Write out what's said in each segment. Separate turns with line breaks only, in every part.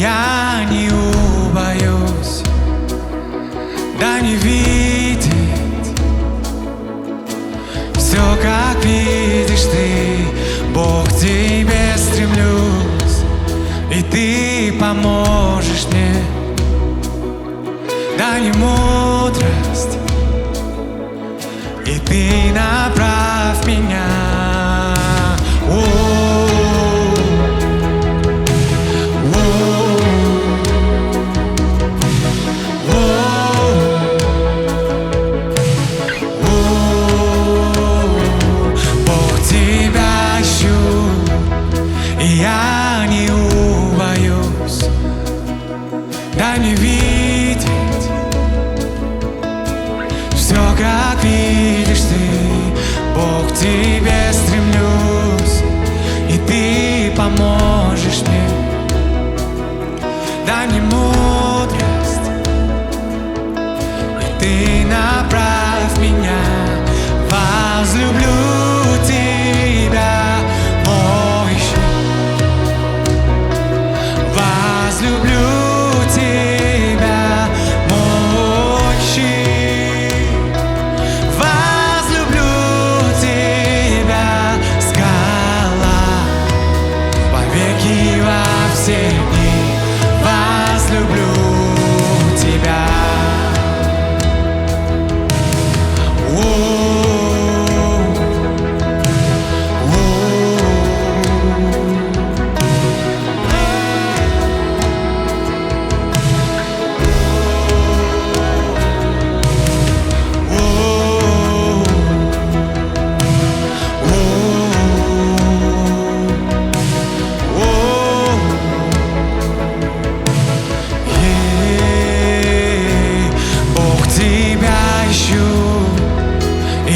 я не убоюсь, да не видеть все, как видишь ты. Бог, к тебе стремлюсь, и ты поможешь мне. Да не мудрость, и ты направь меня. Я не убоюсь, да не видеть все, как видишь ты. Бог, к тебе стремлюсь, и ты поможешь мне. Дай мне мудрость, и ты направь меня. Возлюблю тебя, мой щит. Возлюблю тебя, мой щит. Возлюблю тебя, скала, вовеки во все дни. Возлюблю тебя.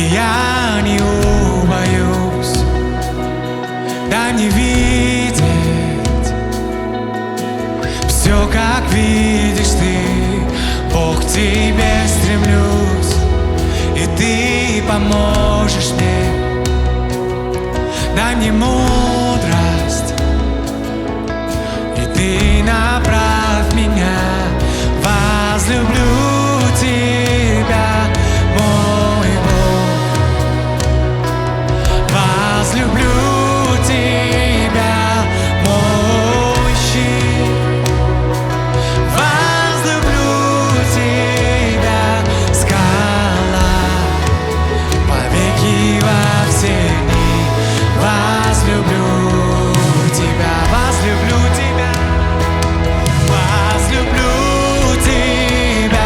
Я не убоюсь, да не видеть все, как видишь ты. Бог, к тебе стремлюсь, и ты поможешь мне. Дай мне мудрость, и ты направь меня. Возлюблю тебя, мой Бог. Возлюблю тебя, мой щит. Возлюблю тебя, скала, вовеки во все дни. Возлюблю тебя, возлюблю тебя, возлюблю тебя.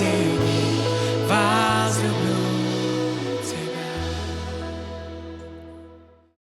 тебя.